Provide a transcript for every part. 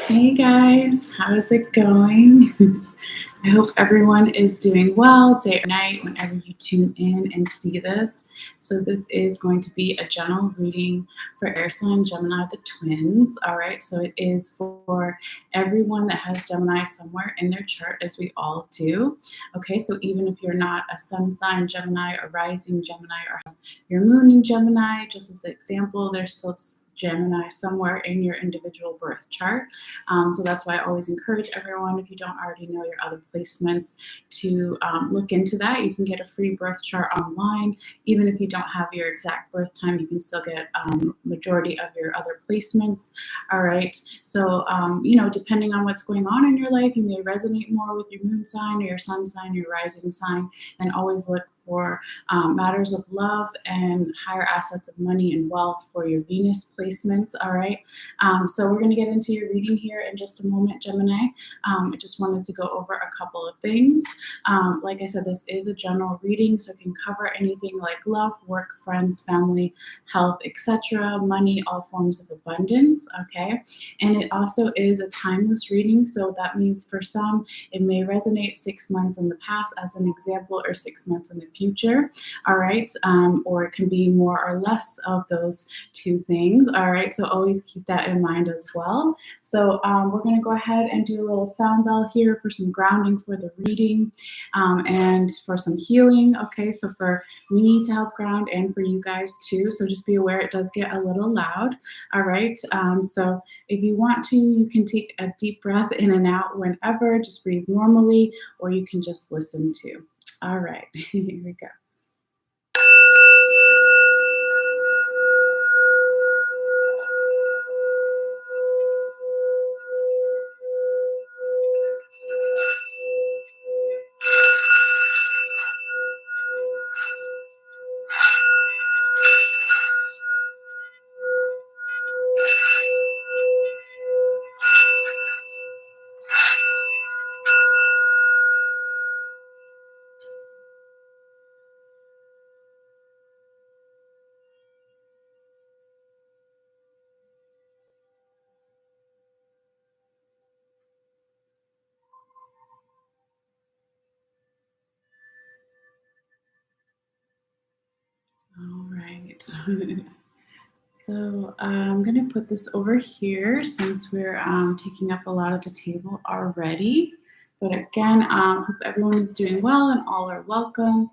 Hey guys, how's it going? I hope everyone is doing well day or night whenever you tune in and see this. So, this is going to be a general reading for air sign Gemini, the twins. All right, so it is for everyone that has Gemini somewhere in their chart, as we all do. Okay, so even if you're not a sun sign Gemini or rising Gemini or have your moon in Gemini, just as an example, there's still Gemini somewhere in your individual birth chart. So that's why I always encourage everyone, if you don't already know your other placements, to look into that. You can get a free birth chart online. Even if you don't have your exact birth time, you can still get majority of your other placements. All right. So, depending on what's going on in your life, you may resonate more with your moon sign or your sun sign, your rising sign, and always look for matters of love and higher assets of money and wealth for your Venus placements. All right. So we're going to get into your reading here in just a moment, Gemini. I just wanted to go over a couple of things. Like I said, this is a general reading, so it can cover anything like love, work, friends, family, health, etc., money, all forms of abundance. Okay. And it also is a timeless reading. So that means for some, it may resonate 6 months in the past as an example, or 6 months in the future. All right. Or it can be more or less of those two things. All right. So always keep that in mind as well. So we're going to go ahead and do a little sound bell here for some grounding for the reading and for some healing. Okay. So for me to help ground and for you guys too. So just be aware it does get a little loud. All right. So if you want to, you can take a deep breath in and out whenever, just breathe normally, or you can just listen to. All right, here we go. All right. So I'm going to put this over here since we're taking up a lot of the table already. But again, hope everyone is doing well and all are welcome.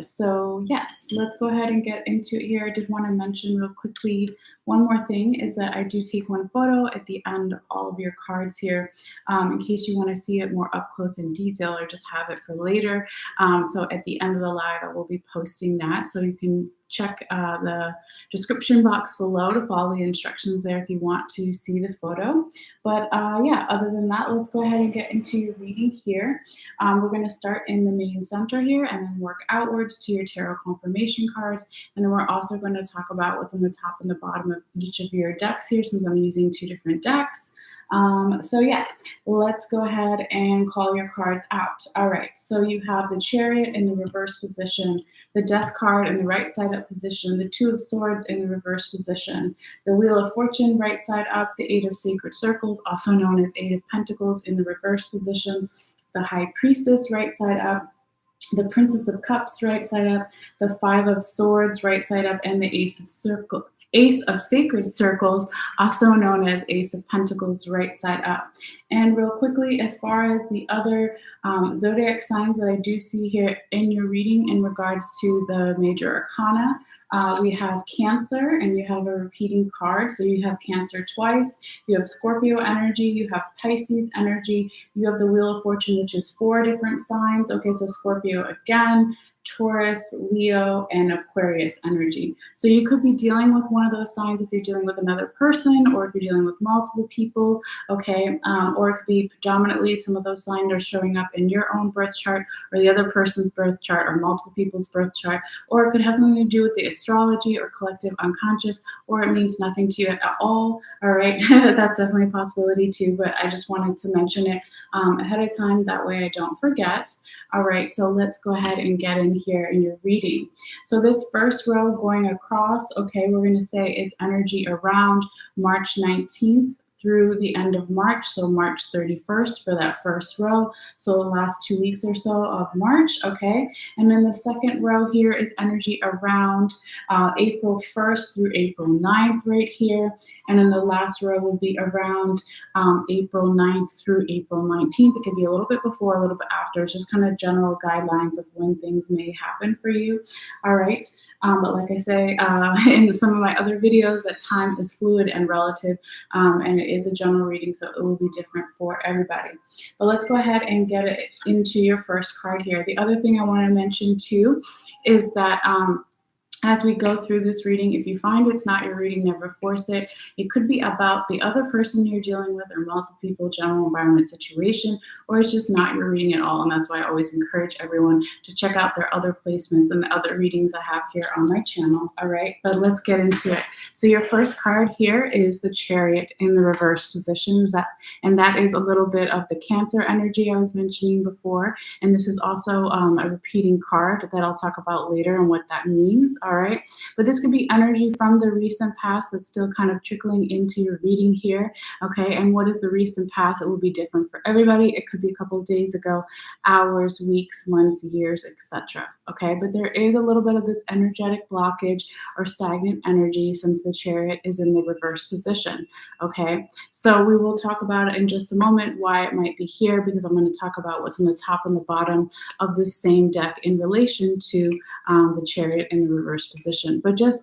So yes, let's go ahead and get into it here. I did want to mention real quickly one more thing is that I do take one photo at the end of all of your cards here in case you want to see it more up close in detail or just have it for later. So at the end of the live, I will be posting that. So you can check the description box below to follow the instructions there if you want to see the photo. But yeah, other than that, let's go ahead and get into your reading here. We're going to start in the main center here and then work outwards to your tarot confirmation cards. And then we're also going to talk about what's on the top and the bottom of each of your decks here, since I'm using 2 different decks. So yeah, let's go ahead and call your cards out. All right, so you have the Chariot in the reverse position, the Death card in the right side up position, the Two of Swords in the reverse position, the Wheel of Fortune right side up, the Eight of Sacred Circles, also known as Eight of Pentacles, in the reverse position, the High Priestess right side up, the Princess of Cups right side up, the Five of Swords right side up, and the Ace of Sacred Circles, also known as Ace of Pentacles, right side up. And real quickly, as far as the other zodiac signs that I do see here in your reading in regards to the major arcana, we have Cancer, and you have a repeating card. So you have Cancer twice, you have Scorpio energy, you have Pisces energy, you have the Wheel of Fortune, which is 4 different signs. Okay, so Scorpio again, Taurus, Leo, and Aquarius energy. So you could be dealing with one of those signs if you're dealing with another person, or if you're dealing with multiple people, okay? Or it could be predominantly some of those signs are showing up in your own birth chart, or the other person's birth chart, or multiple people's birth chart, or it could have something to do with the astrology or collective unconscious, or it means nothing to you at all right? That's definitely a possibility too, but I just wanted to mention it ahead of time. That way I don't forget. All right, so let's go ahead and get in here in your reading. So this first row going across, okay, we're going to say is energy around March 19th through the end of March, so March 31st for that first row, so the last 2 weeks or so of March, okay? And then the second row here is energy around April 1st through April 9th right here, and then the last row will be around April 9th through April 19th. It could be a little bit before, a little bit after. It's just kind of general guidelines of when things may happen for you, all right? But like I say in some of my other videos, that time is fluid and relative, and it is a general reading, so it will be different for everybody. But let's go ahead and get it into your first card here. The other thing I want to mention too is that as we go through this reading, if you find it's not your reading, never force it. It could be about the other person you're dealing with, or multiple people, general environment, situation, or it's just not your reading at all. And that's why I always encourage everyone to check out their other placements and the other readings I have here on my channel. All right, but let's get into it. So your first card here is the Chariot in the reverse position. And that is a little bit of the Cancer energy I was mentioning before. And this is also a repeating card that I'll talk about later and what that means. All right, but this could be energy from the recent past that's still kind of trickling into your reading here. Okay, and what is the recent past? It will be different for everybody. It could be a couple of days ago, hours, weeks, months, years, etc. Okay, but there is a little bit of this energetic blockage or stagnant energy since the Chariot is in the reverse position. Okay, so we will talk about it in just a moment why it might be here, because I'm going to talk about what's on the top and the bottom of this same deck in relation to the Chariot in the reverse position. But just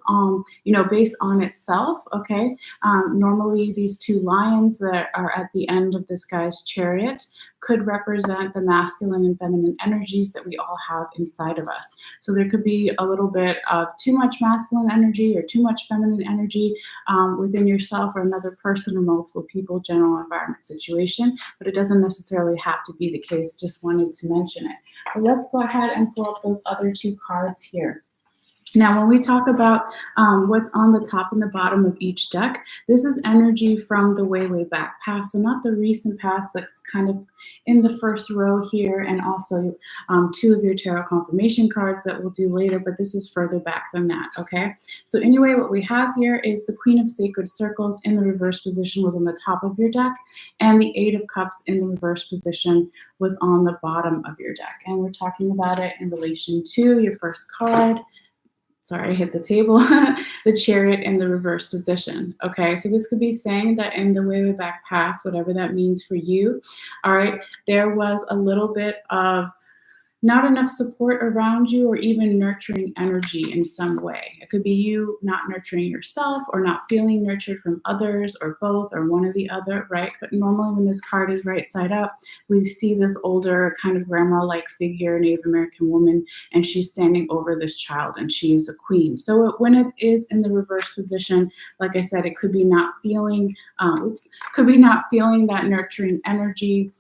based on itself, okay, normally these two lions that are at the end of this guy's chariot could represent the masculine and feminine energies that we all have inside of us. So there could be a little bit of too much masculine energy or too much feminine energy within yourself or another person or multiple people, general environment, situation, but it doesn't necessarily have to be the case. Just wanted to mention it. But let's go ahead and pull up those other two cards here. Now, when we talk about what's on the top and the bottom of each deck, this is energy from the way, way back past. So not the recent past that's kind of in the first row here, and also two of your tarot confirmation cards that we'll do later, but this is further back than that, okay? So anyway, what we have here is the Queen of Sacred Circles in the reverse position was on the top of your deck, and the Eight of Cups in the reverse position was on the bottom of your deck. And we're talking about it in relation to your first card. Sorry, I hit the table. The Chariot in the reverse position. Okay, so this could be saying that in the way, way back past, whatever that means for you, all right, there was a little bit of not enough support around you, or even nurturing energy in some way. It could be you not nurturing yourself, or not feeling nurtured from others, or both, or one or the other, right? But normally when this card is right side up, we see this older kind of grandma-like figure, Native American woman, and she's standing over this child, and she is a queen. So when it is in the reverse position, like I said, it could be not feeling, that nurturing energy.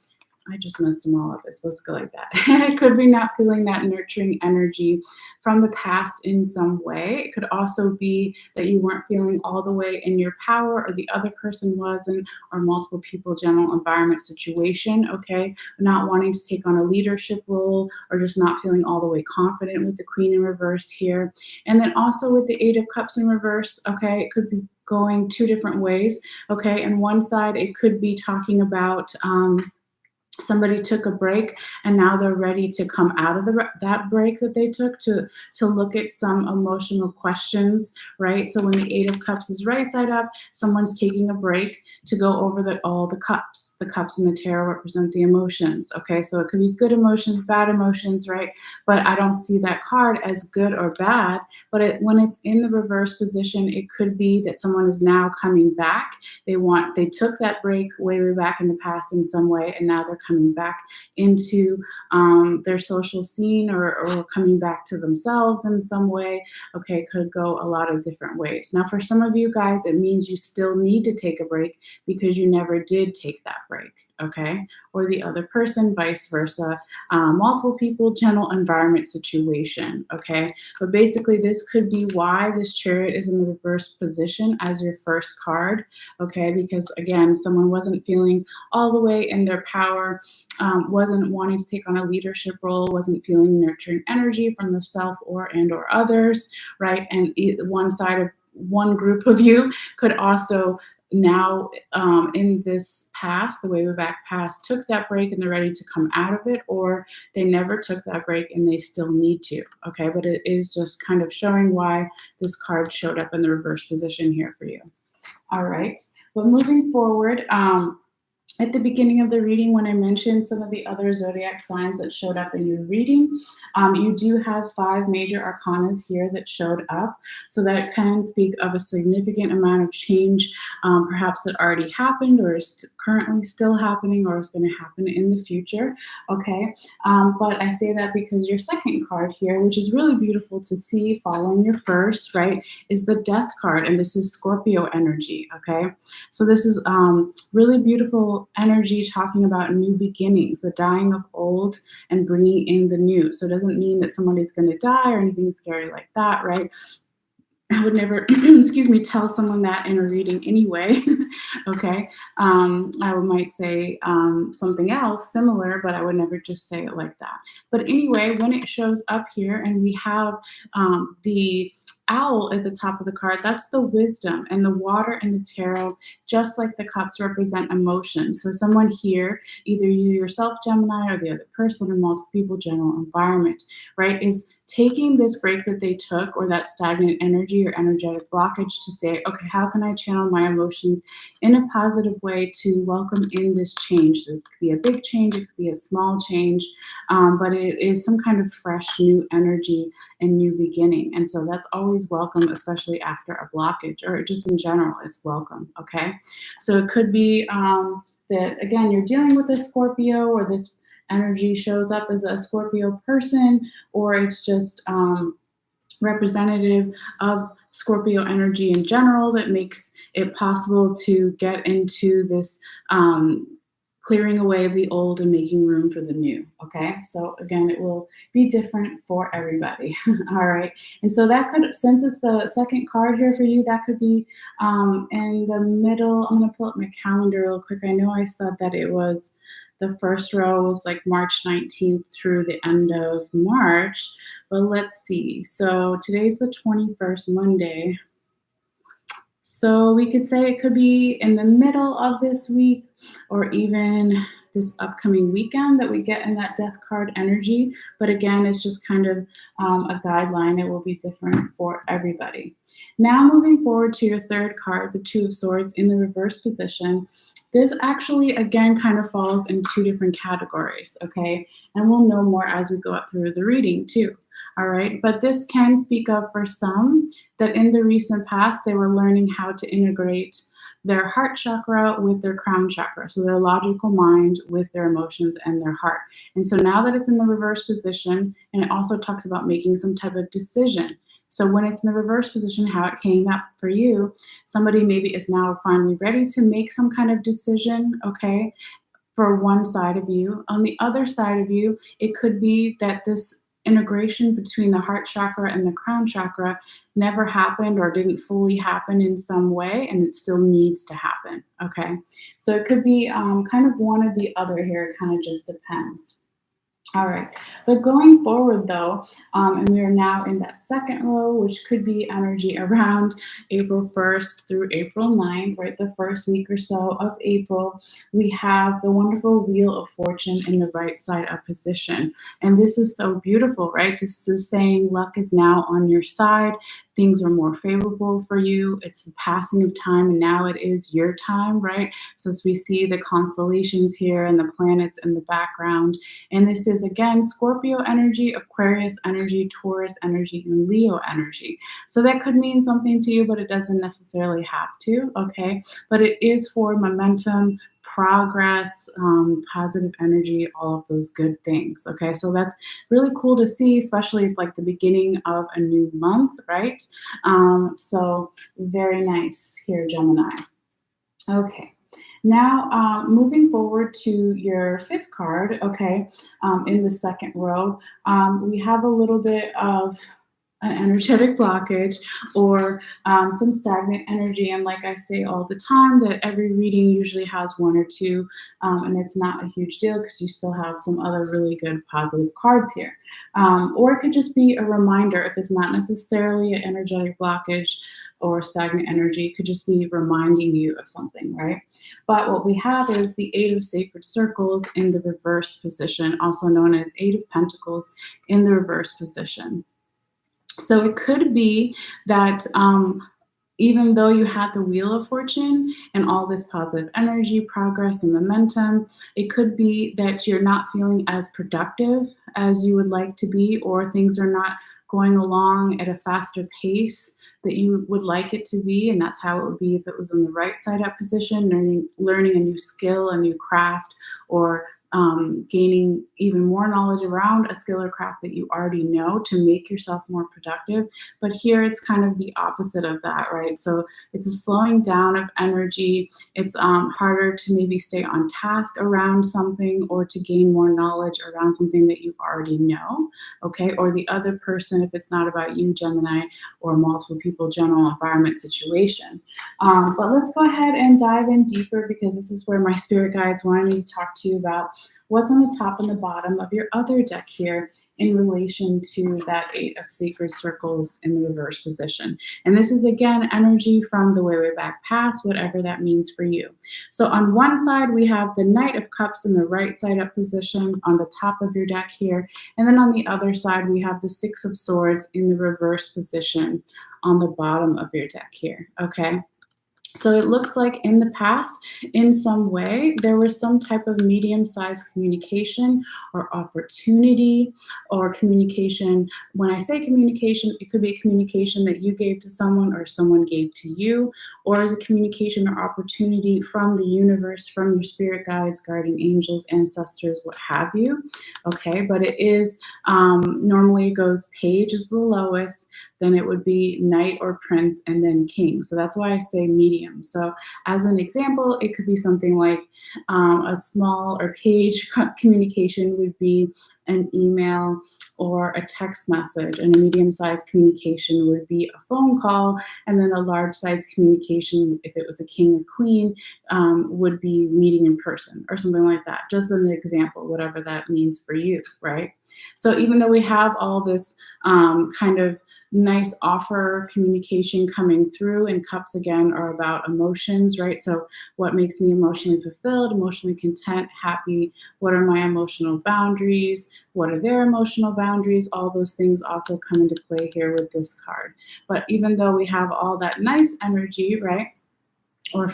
I just messed them all up. It's supposed to go like that. It could be not feeling that nurturing energy from the past in some way. It could also be that you weren't feeling all the way in your power, or the other person wasn't, or multiple people, general environment, situation, okay? Not wanting to take on a leadership role, or just not feeling all the way confident with the Queen in reverse here. And then also with the Eight of Cups in reverse, okay, it could be going two different ways, okay? And one side, it could be talking about somebody took a break, and now they're ready to come out of that break that they took to look at some emotional questions, right? So when the Eight of Cups is right side up, someone's taking a break to go over all the cups. The cups in the tarot represent the emotions, okay? So it could be good emotions, bad emotions, right? But I don't see that card as good or bad, but when it's in the reverse position, it could be that someone is now coming back. They took that break way back in the past in some way, and now they're coming back into their social scene, or coming back to themselves in some way. Okay, could go a lot of different ways. Now, for some of you guys, it means you still need to take a break because you never did take that break, okay? Or the other person, vice versa. Multiple people, general environment, situation, okay? But basically, this could be why this Chariot is in the reverse position as your first card, okay? Because again, someone wasn't feeling all the way in their power, wasn't wanting to take on a leadership role, wasn't feeling nurturing energy from the self or others, right? And one side of one group of you could also now in this past, the way back past, took that break and they're ready to come out of it, or they never took that break and they still need to. Okay, but it is just kind of showing why this card showed up in the reverse position here for you. All right, but moving forward, at the beginning of the reading, when I mentioned some of the other zodiac signs that showed up in your reading, you do have 5 major arcanas here that showed up. So that can speak of a significant amount of change, perhaps that already happened or is currently still happening or is going to happen in the future. Okay. But I say that because your second card here, which is really beautiful to see following your first, right, is the Death card. And this is Scorpio energy. Okay. So this is really beautiful energy talking about new beginnings, the dying of old and bringing in the new. So it doesn't mean that somebody's going to die or anything scary like that, right? I would never, excuse me, tell someone that in a reading anyway. Okay. I might say something else similar, but I would never just say it like that. But anyway, when it shows up here and we have the owl at the top of the card, that's the wisdom, and the water and the tarot, just like the cups, represent emotion. So someone here, either you yourself, Gemini, or the other person, or multiple people, general environment, right, is taking this break that they took, or that stagnant energy or energetic blockage, to say, okay, how can I channel my emotions in a positive way to welcome in this change? It could be a big change, it could be a small change, but it is some kind of fresh new energy and new beginning. And so that's always welcome, especially after a blockage, or just in general, it's welcome. Okay. So it could be that, again, you're dealing with a Scorpio, or this energy shows up as a Scorpio person, or it's just representative of Scorpio energy in general that makes it possible to get into this clearing away of the old and making room for the new. Okay, so again, it will be different for everybody. All right, and so that could, since it's the second card here for you, that could be in the middle. I'm going to pull up my calendar real quick. I know I said that it was the first row was like March 19th through the end of March, but let's see. So today's the 21st, Monday. So we could say it could be in the middle of this week, or even this upcoming weekend, that we get in that Death card energy. But again, it's just kind of a guideline. It will be different for everybody. Now moving forward to your third card, the Two of Swords in the reverse position. This actually, again, kind of falls in 2 different categories, okay? And we'll know more as we go through the reading too. All right, but this can speak of, for some, that in the recent past, they were learning how to integrate their heart chakra with their crown chakra. So their logical mind with their emotions and their heart. And so now that it's in the reverse position, and it also talks about making some type of decision. So when it's in the reverse position, how it came up for you, somebody maybe is now finally ready to make some kind of decision, okay, for one side of you. On the other side of you, it could be that this integration between the heart chakra and the crown chakra never happened, or didn't fully happen in some way, and it still needs to happen. Okay, so it could be kind of one or the other here. It kind of just depends. All right, but going forward though, and we are now in that second row, which could be energy around April 1st through April 9th, right? The first week or so of April, we have the wonderful Wheel of Fortune in the right side up position. And this is so beautiful, right? This is saying luck is now on your side. Things are more favorable for you. It's the passing of time, and now it is your time, right? So as we see the constellations here and the planets in the background, and this is, again, Scorpio energy, Aquarius energy, Taurus energy, and Leo energy. So that could mean something to you, but it doesn't necessarily have to, okay? But it is for momentum, progress, positive energy, all of those good things. Okay, so that's really cool to see, especially like the beginning of a new month, right? So very nice here, Gemini. Okay. Now, moving forward to your fifth card, okay, in the second row, we have a little bit of an energetic blockage, or some stagnant energy. And like I say all the time, that every reading usually has 1 or 2, and it's not a huge deal because you still have some other really good positive cards here. Or it could just be a reminder, if it's not necessarily an energetic blockage or stagnant energy. It could just be reminding you of something, right? But what we have is the Eight of Sacred Circles in the reverse position, also known as Eight of Pentacles in the reverse position. So it could be that even though you had the Wheel of Fortune and all this positive energy, progress, and momentum, it could be that you're not feeling as productive as you would like to be, or things are not going along at a faster pace that you would like it to be. And that's how it would be if it was in the right side up position, learning a new skill, a new craft, or gaining even more knowledge around a skill or craft that you already know to make yourself more productive. But here it's kind of the opposite of that, right? So it's a slowing down of energy. It's harder to maybe stay on task around something or to gain more knowledge around something that you already know, okay? Or the other person, if it's not about you, Gemini, or multiple people, general environment situation. But let's go ahead and dive in deeper, because this is where my spirit guides wanted me to talk to you about what's on the top and the bottom of your other deck here in relation to that Eight of Sacred Circles in the reverse position. And this is, again, energy from the way, way back past, whatever that means for you. So on one side, we have the Knight of Cups in the right side up position on the top of your deck here. And then on the other side, we have the Six of Swords in the reverse position on the bottom of your deck here, okay? So it looks like in the past, in some way, there was some type of medium-sized communication or opportunity or communication. When I say communication, it could be a communication that you gave to someone or someone gave to you, or as a communication or opportunity from the universe, from your spirit guides, guardian angels, ancestors, what have you. Okay, but it is, normally it goes page is the lowest, then it would be knight or prince, and then king. So that's why I say medium. So as an example, it could be something like a small or page communication would be an email or a text message, and a medium-sized communication would be a phone call, and then a large-sized communication, if it was a king or queen, would be meeting in person or something like that. Just an example, whatever that means for you, right? So even though we have all this kind of nice offer communication coming through, and cups again are about emotions, right? So what makes me emotionally fulfilled, emotionally content, happy? What are my emotional boundaries? What are their emotional boundaries? All those things also come into play here with this card. But even though we have all that nice energy, right?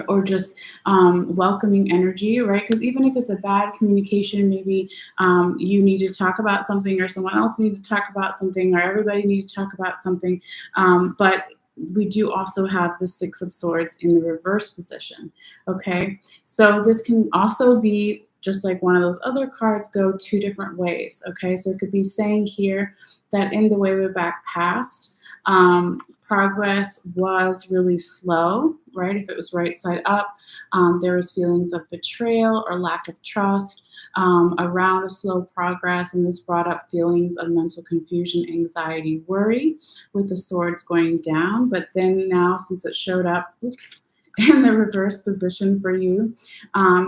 Or just welcoming energy, right? Because even if it's a bad communication, maybe you need to talk about something, or someone else need to talk about something, or everybody need to talk about something. But we do also have the Six of Swords in the reverse position, okay? So this can also be just like one of those other cards, go two different ways, okay? So it could be saying here that in the way we're back past, progress was really slow, right? If it was right side up, there was feelings of betrayal or lack of trust around a slow progress, and this brought up feelings of mental confusion, anxiety, worry, with the swords going down. But then now, since it showed up, in the reverse position for you,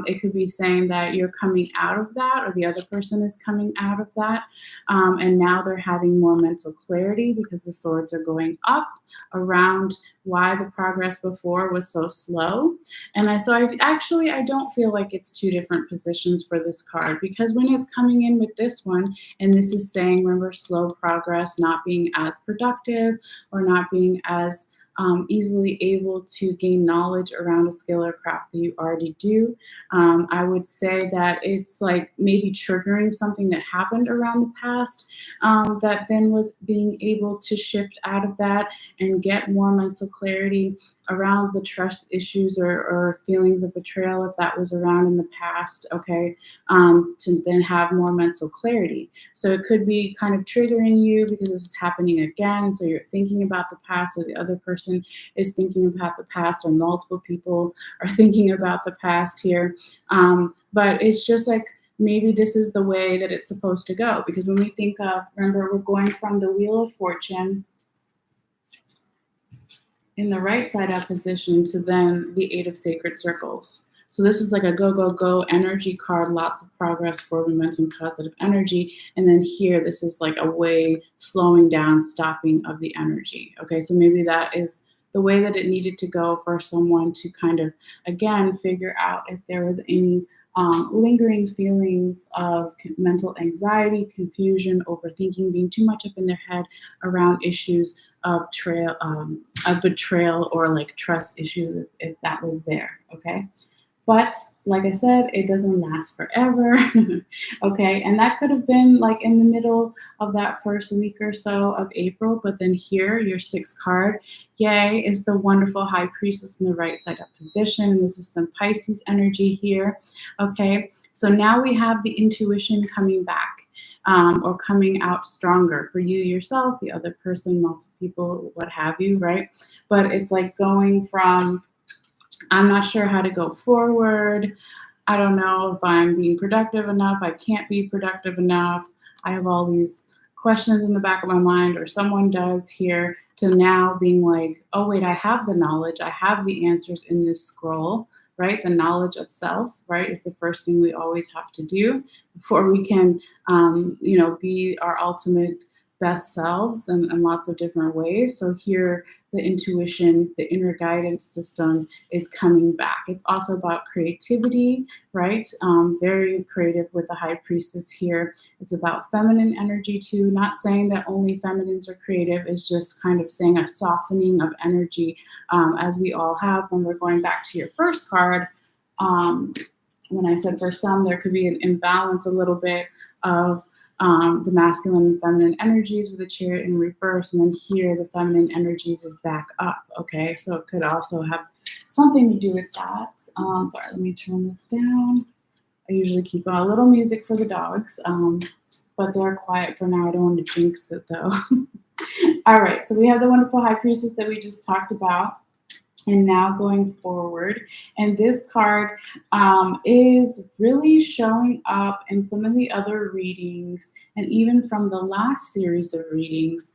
it could be saying that you're coming out of that, or the other person is coming out of that, and now they're having more mental clarity because the swords are going up around why the progress before was so slow. And I don't feel like it's two different positions for this card, because when it's coming in with this one, and this is saying, remember, slow progress, not being as productive or not being as easily able to gain knowledge around a skill or craft that you already do. I would say that it's like maybe triggering something that happened around the past, that then was being able to shift out of that and get more mental clarity around the trust issues or feelings of betrayal, if that was around in the past, okay, to then have more mental clarity. So it could be kind of triggering you because this is happening again, and so you're thinking about the past, or the other person is thinking about the past, or multiple people are thinking about the past here. But it's just like, maybe this is the way that it's supposed to go, because when we think of, remember, we're going from the Wheel of Fortune in the right side up position to then the Eight of Sacred Circles. So this is like a go, go, go energy card, lots of progress, forward momentum, positive energy. And then here, this is like a way slowing down, stopping of the energy. Okay, so maybe that is the way that it needed to go for someone to kind of, again, figure out if there was any lingering feelings of mental anxiety, confusion, overthinking, being too much up in their head around issues of betrayal or like trust issues if that was there. Okay. But like I said, it doesn't last forever. Okay. And that could have been like in the middle of that first week or so of April. But then here, your sixth card, yay, is the wonderful High Priestess in the right side up position. And this is some Pisces energy here. Okay. So now we have the intuition coming back. Or coming out stronger for you yourself, the other person, multiple people, what have you, right? But it's like going from I'm not sure how to go forward. I don't know if I'm being productive enough. I can't be productive enough. I have all these questions in the back of my mind, or someone does here, to now being like, oh, wait, I have the knowledge. I have the answers in this scroll, right? The knowledge of self, right, is the first thing we always have to do before we can, be our ultimate best selves in lots of different ways. So here, the intuition, the inner guidance system is coming back. It's also about creativity, right? Very creative with the High Priestess here. It's about feminine energy too. Not saying that only feminines are creative. It's just kind of saying a softening of energy, as we all have when we're going back to your first card. When I said for some, there could be an imbalance a little bit of the masculine and feminine energies with the Chariot in reverse, and then here the feminine energies is back up. Okay, so it could also have something to do with that. Sorry, let me turn this down. I usually keep a little music for the dogs, but they're quiet for now. I don't want to jinx it though. All right, so we have the wonderful High Priestess that we just talked about. And now going forward, and this card is really showing up in some of the other readings and even from the last series of readings.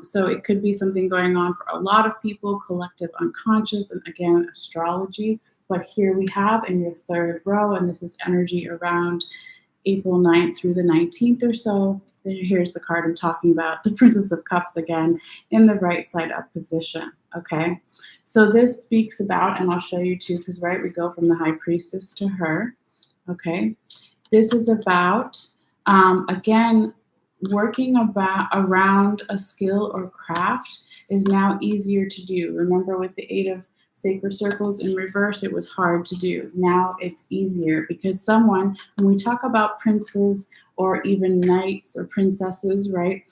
So it could be something going on for a lot of people, collective unconscious, and again, astrology. But here we have in your third row, and this is energy around April 9th through the 19th or so. Here's the card I'm talking about, the Princess of Cups again, in the right side up position, okay? So this speaks about, and I'll show you too, because right, we go from the High Priestess to her, okay? This is about, again, working around a skill or craft is now easier to do. Remember with the Eight of Sacred Circles in reverse, it was hard to do. Now it's easier because someone, when we talk about princes or even knights or princesses, right,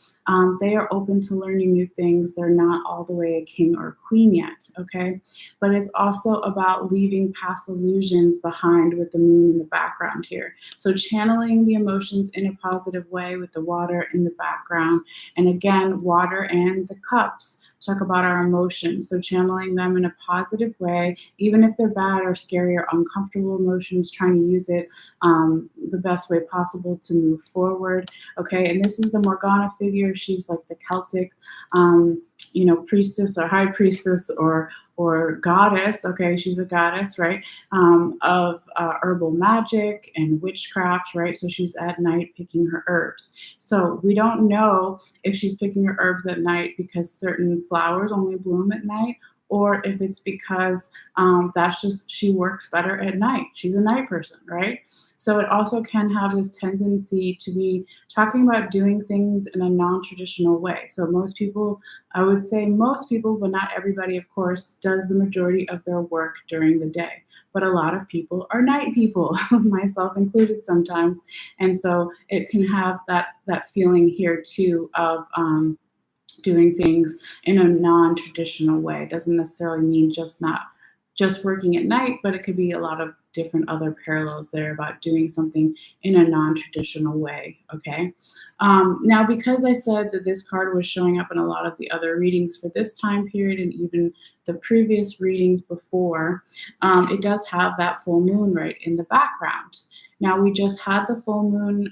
they are open to learning new things. They're not all the way a king or queen yet, okay? But it's also about leaving past illusions behind with the moon in the background here. So channeling the emotions in a positive way with the water in the background. And again, water and the cups talk about our emotions. So channeling them in a positive way, even if they're bad or scary or uncomfortable emotions, trying to use it the best way possible to move forward. Okay, and this is the Morgana figure. She's like the Celtic, priestess or high priestess or goddess. Okay, she's a goddess, right? Of herbal magic and witchcraft, right? So she's at night picking her herbs. So we don't know if she's picking her herbs at night because certain flowers only bloom at night, or if it's because that's just she works better at night. She's a night person, right? So it also can have this tendency to be talking about doing things in a non-traditional way. So most people, I would say most people, but not everybody, of course, does the majority of their work during the day. But a lot of people are night people, myself included sometimes. And so it can have that feeling here too of doing things in a non-traditional way. It doesn't necessarily mean not just working at night, but it could be a lot of different other parallels there about doing something in a non-traditional way, okay? Now, because I said that this card was showing up in a lot of the other readings for this time period and even the previous readings before, it does have that full moon right in the background. Now, we just had the full moon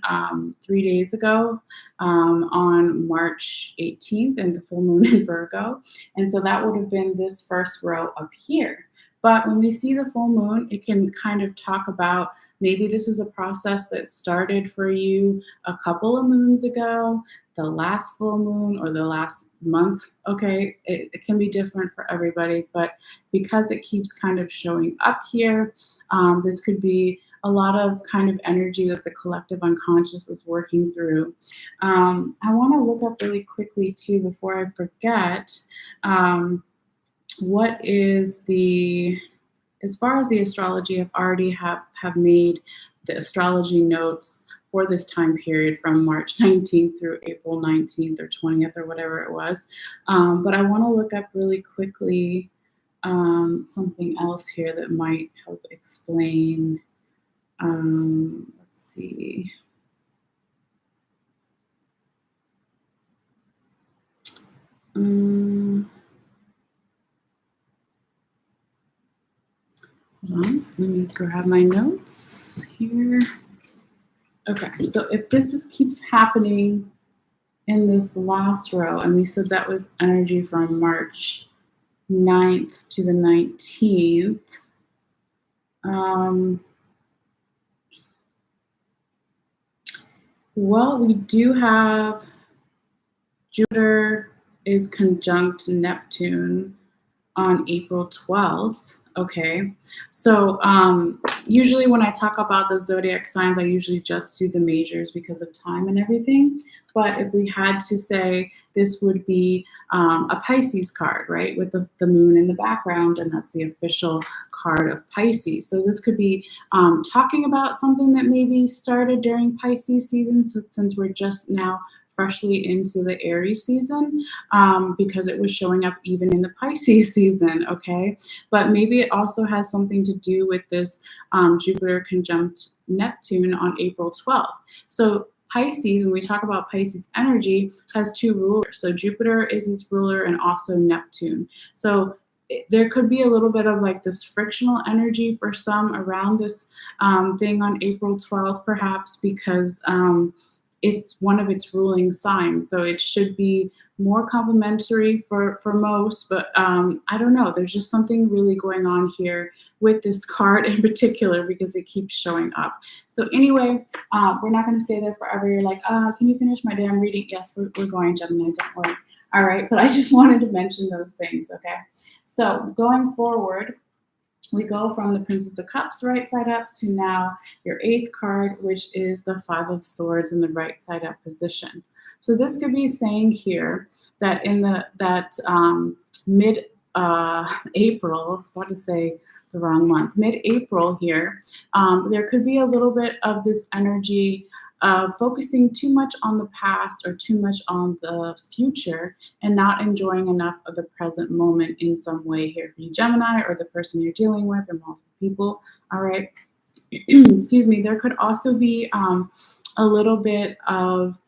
3 days ago on March 18th, and the full moon in Virgo. And so that would have been this first row up here. But when we see the full moon, it can kind of talk about Maybe this is a process that started for you a couple of moons ago, the last full moon, or the last month. Okay, it can be different for everybody, but because it keeps kind of showing up here, this could be a lot of kind of energy that the collective unconscious is working through. I want to look up really quickly too before I forget. What is the, as far as the astrology, I've already have made the astrology notes for this time period from March 19th through April 19th or 20th or whatever it was. But I want to look up really quickly something else here that might help explain. Let's see. Hold on, let me grab my notes here. Okay, so if keeps happening in this last row, and we said that was energy from March 9th to the 19th, well, we do have Jupiter is conjunct Neptune on April 12th. Okay, so usually when I talk about the zodiac signs, I usually just do the majors because of time and everything. But if we had to say, this would be a Pisces card, right, with the moon in the background, and that's the official card of Pisces. So this could be talking about something that maybe started during Pisces season, so since we're just now freshly into the Aries season, because it was showing up even in the Pisces season, okay? But maybe it also has something to do with this Jupiter conjunct Neptune on April 12th. So Pisces, when we talk about Pisces energy, has two rulers. So Jupiter is its ruler and also Neptune. So there could be a little bit of like this frictional energy for some around this thing on April 12th, perhaps because it's one of its ruling signs. So it should be more complementary for most, but I don't know. There's just something really going on here with this card in particular because it keeps showing up. So anyway, we're not going to stay there forever. You're like, can you finish my damn reading? Yes, we're going, Gemini, don't worry. All right, but I just wanted to mention those things, okay? So going forward, we go from the Princess of Cups right side up to now your 8th card, which is the 5 of Swords in the right side up position. So this could be saying here that in mid April, I want to say the wrong month, mid-April here, there could be a little bit of this energy focusing too much on the past or too much on the future and not enjoying enough of the present moment in some way here for you, Gemini, or the person you're dealing with, or multiple people. All right. Excuse me. There could also be a little bit of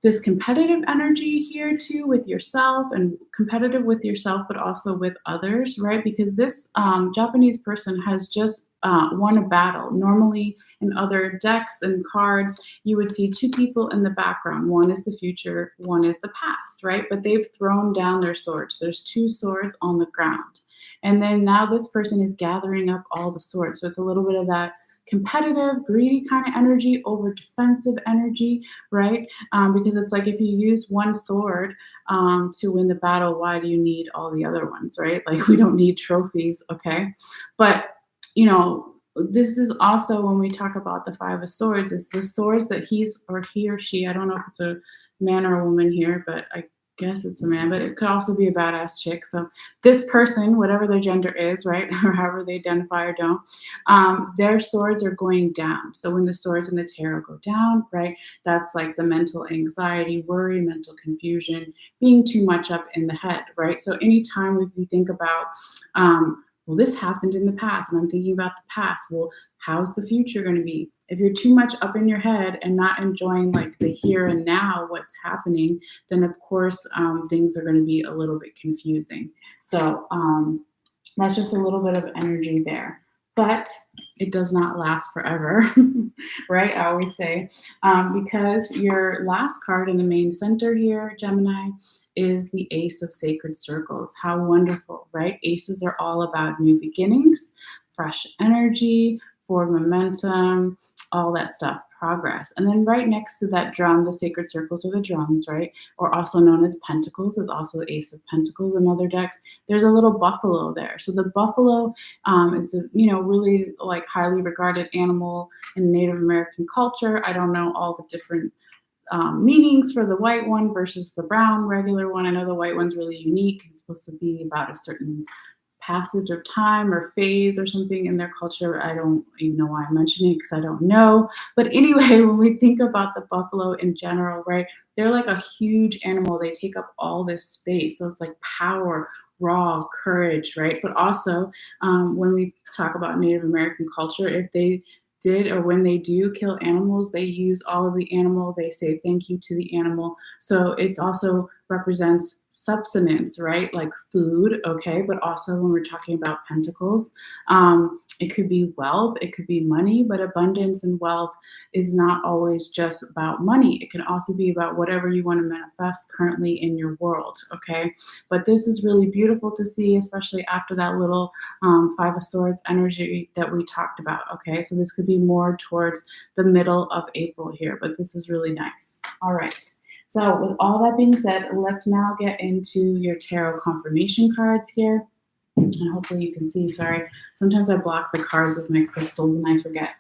this competitive energy here too with yourself, and competitive with yourself, but also with others, right? Because this Japanese person has just won a battle. Normally in other decks and cards, you would see two people in the background. One is the future, one is the past, right? But they've thrown down their swords. There's 2 swords on the ground. And then now this person is gathering up all the swords. So it's a little bit of that competitive, greedy kind of energy over defensive energy, right? Because it's like if you use one sword to win the battle, why do you need all the other ones, right? Like we don't need trophies, okay? But, you know, this is also when we talk about the 5 of Swords, it's the swords that he or she, I don't know if it's a man or a woman here, but I guess it's a man, but it could also be a badass chick. So this person, whatever their gender is, right, or however they identify or don't, their swords are going down. So when the swords in the tarot go down, right, that's like the mental anxiety, worry, mental confusion, being too much up in the head, right? So anytime we think about, well, this happened in the past, and I'm thinking about the past, well, how's the future going to be? If you're too much up in your head and not enjoying like the here and now, what's happening, then of course things are going to be a little bit confusing. So that's just a little bit of energy there. But it does not last forever, right? I always say, because your last card in the main center here, Gemini, is the Ace of Sacred Circles. How wonderful, right? Aces are all about new beginnings, fresh energy, forward momentum, all that stuff, progress. And then right next to that drum, the sacred circles or the drums, right, or also known as pentacles, is also the Ace of Pentacles in other decks. There's a little buffalo there. So the buffalo is a really like highly regarded animal in Native American culture. I don't know all the different meanings for the white one versus the brown regular one. I know the white one's really unique. It's supposed to be about a certain passage of time or phase or something in their culture. I don't even know why I'm mentioning it because I don't know. But anyway, when we think about the buffalo in general, right, they're like a huge animal. They take up all this space. So it's like power, raw, courage, right? But also, when we talk about Native American culture, if they did or when they do kill animals, they use all of the animal. They say thank you to the animal. So it's also represents substance, right? Like food, okay? But also when we're talking about pentacles, it could be wealth, it could be money, but abundance and wealth is not always just about money. It can also be about whatever you want to manifest currently in your world, okay? But this is really beautiful to see, especially after that little Five of Swords energy that we talked about, okay? So this could be more towards the middle of April here, but this is really nice. All right. So with all that being said, let's now get into your tarot confirmation cards here. And hopefully you can see, sorry, sometimes I block the cards with my crystals and I forget.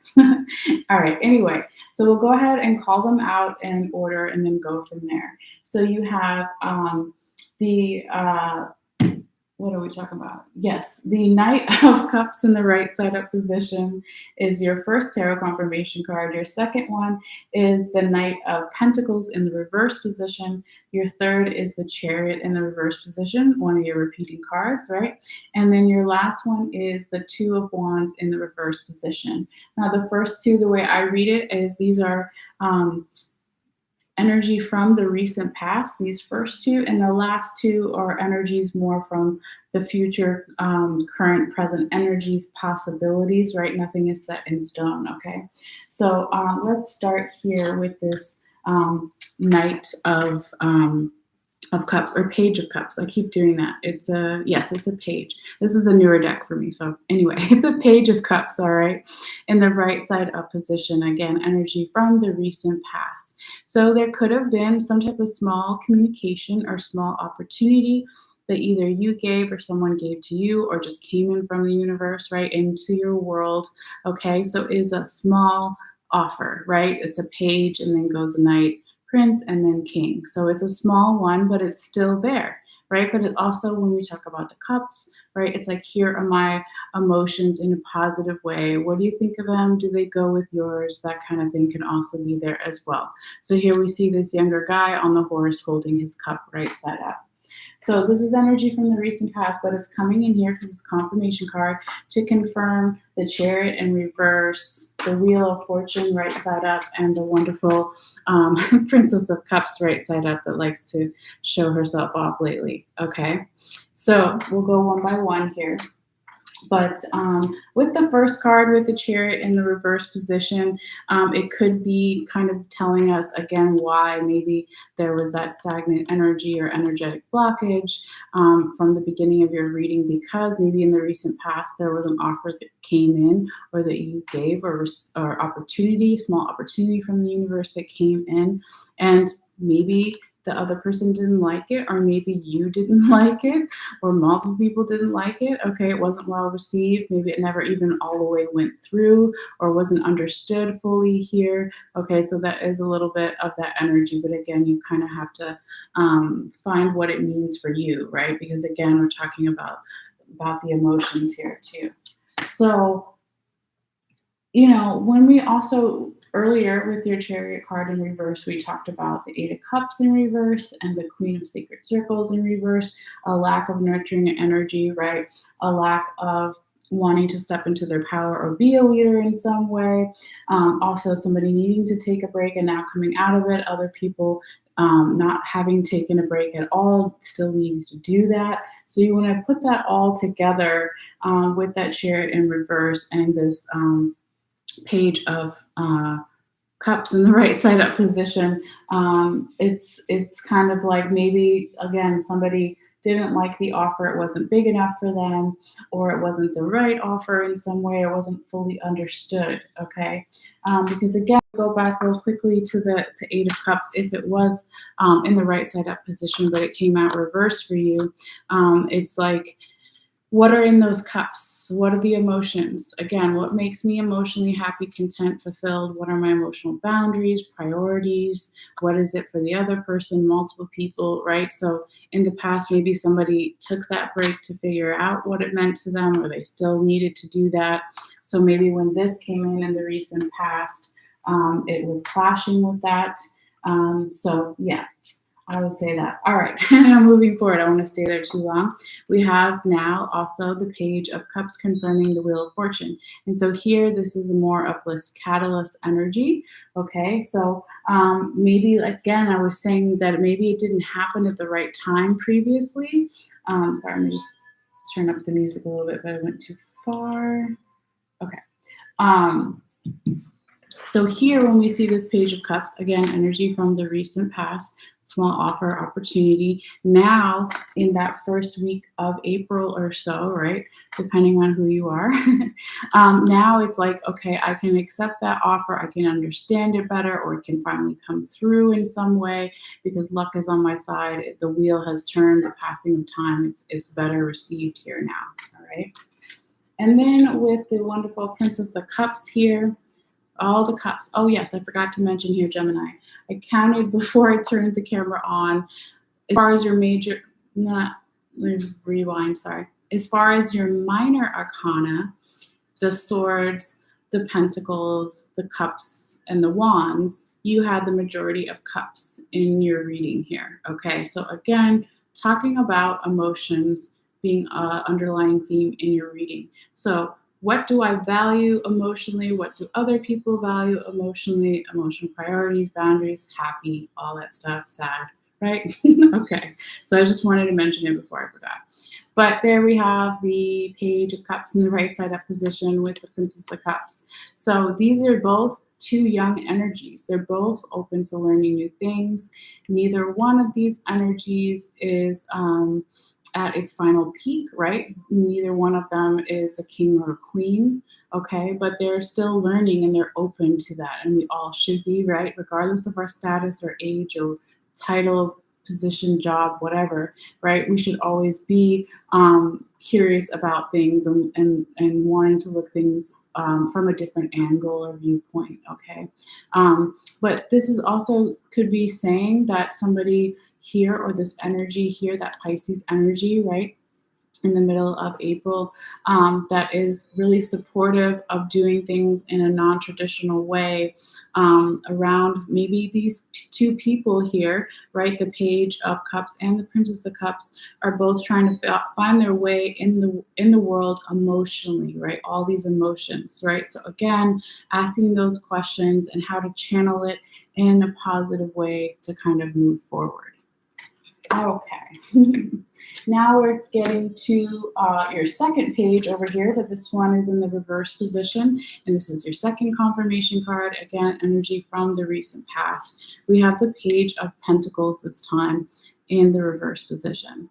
All right, anyway, so we'll go ahead and call them out in order and then go from there. So you have what are we talking about? Yes, the Knight of Cups in the right side up position is your first tarot confirmation card. Your second one is the Knight of Pentacles in the reverse position. Your third is the Chariot in the reverse position, one of your repeating cards, right? And then your last one is the Two of Wands in the reverse position. Now, the first two, the way I read it is these are energy from the recent past, these first two, and the last two are energies more from the future, current, present energies, possibilities, right? Nothing is set in stone, okay? So let's start here with this Knight of Cups or Page of Cups. I keep doing that. It's a page. This is a newer deck for me. So anyway, it's a Page of Cups, all right? In the right side up position, again, energy from the recent past. So there could have been some type of small communication or small opportunity that either you gave or someone gave to you or just came in from the universe, right, into your world, okay? So it is a small offer, right? It's a page and then goes a knight, prince, and then king. So it's a small one, but it's still there, right? But it also, when we talk about the cups, right, it's like, here are my emotions in a positive way. What do you think of them? Do they go with yours? That kind of thing can also be there as well. So here we see this younger guy on the horse holding his cup right side up. So this is energy from the recent past, but it's coming in here because it's confirmation card to confirm the Chariot in reverse, the Wheel of Fortune right side up, and the wonderful Princess of Cups right side up that likes to show herself off lately. Okay, so we'll go one by one here. But with the first card, with the Chariot in the reverse position, it could be kind of telling us, again, why maybe there was that stagnant energy or energetic blockage from the beginning of your reading, because maybe in the recent past there was an offer that came in or that you gave or opportunity, small opportunity from the universe that came in, and maybe the other person didn't like it, or maybe you didn't like it, or multiple people didn't like it. Okay, it wasn't well received. Maybe it never even all the way went through or wasn't understood fully here. Okay, so that is a little bit of that energy. But again, you kind of have to find what it means for you, right? Because again, we're talking about the emotions here too. So, when we also earlier with your Chariot card in reverse, we talked about the Eight of Cups in reverse and the Queen of Sacred Circles in reverse, a lack of nurturing energy, right? A lack of wanting to step into their power or be a leader in some way. Also, somebody needing to take a break and now coming out of it. Other people not having taken a break at all, still needing to do that. So you want to put that all together with that Chariot in reverse and this Page of Cups in the right side up position. It's kind of like maybe, again, somebody didn't like the offer, it wasn't big enough for them, or it wasn't the right offer in some way, it wasn't fully understood, okay? Because again, go back real quickly to the Eight of Cups. If it was in the right side up position, but it came out reversed for you, it's like, what are in those cups? What are the emotions? Again, what makes me emotionally happy, content, fulfilled? What are my emotional boundaries, priorities? What is it for the other person, multiple people, right? So in the past, maybe somebody took that break to figure out what it meant to them, or they still needed to do that. So maybe when this came in the recent past, it was clashing with that. So yeah, I would say that. All right, now moving forward, I want to stay there too long. We have now also the Page of Cups confirming the Wheel of Fortune. And so here, this is more of this catalyst energy. Okay, so maybe again, I was saying that maybe it didn't happen at the right time previously. Sorry, let me just turn up the music a little bit, but I went too far. Okay. So here, when we see this Page of Cups, again, energy from the recent past, small offer, opportunity. Now, in that first week of April or so, right, depending on who you are, now it's like, okay, I can accept that offer. I can understand it better, or it can finally come through in some way because luck is on my side. The wheel has turned, the passing of time, it's better received here now, all right? And then with the wonderful Princess of Cups here, all the cups. Oh, yes, I forgot to mention here, Gemini. I counted before I turned the camera on. As far as your major, not, let me rewind, sorry. As far as your minor arcana, the swords, the pentacles, the cups, and the wands, you had the majority of cups in your reading here. Okay, so again, talking about emotions being an underlying theme in your reading. So what do I value emotionally? What do other people value emotionally? Emotional priorities, boundaries, happy, all that stuff, sad, right? Okay, so I just wanted to mention it before I forgot. But there we have the Page of Cups in the right side up position with the Princess of Cups. So these are both two young energies. They're both open to learning new things. Neither one of these energies is at its final peak, right? Neither one of them is a king or a queen, okay? But they're still learning and they're open to that. And we all should be, right? Regardless of our status or age or title, position, job, whatever, right? We should always be curious about things and wanting to look things from a different angle or viewpoint, okay? But this is also could be saying that somebody here, or this energy here, that Pisces energy, right, in the middle of April, that is really supportive of doing things in a non-traditional way around maybe these two people here, right? The Page of Cups and the Princess of Cups are both trying to find their way in the world emotionally, right? All these emotions, right? So again, asking those questions and how to channel it in a positive way to kind of move forward. Okay. Now we're getting to your second page over here, but this one is in the reverse position, and this is your second confirmation card. Again, energy from the recent past. We have the Page of Pentacles this time in the reverse position.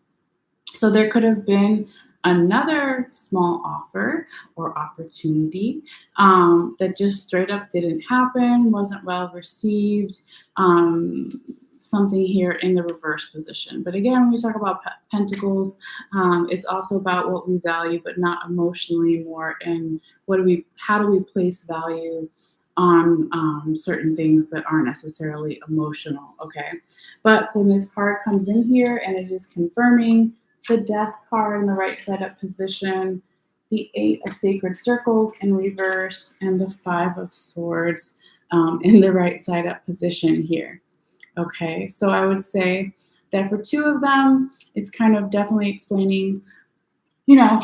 So there could have been another small offer or opportunity that just straight up didn't happen, wasn't well received. Something here in the reverse position. But again, when we talk about pentacles, it's also about what we value, but not emotionally, more in how do we place value on certain things that aren't necessarily emotional, okay? But when this card comes in here and it is confirming the Death card in the right side up position, the Eight of Sacred Circles in reverse, and the Five of Swords in the right side up position here. Okay, so I would say that for two of them, it's kind of definitely explaining,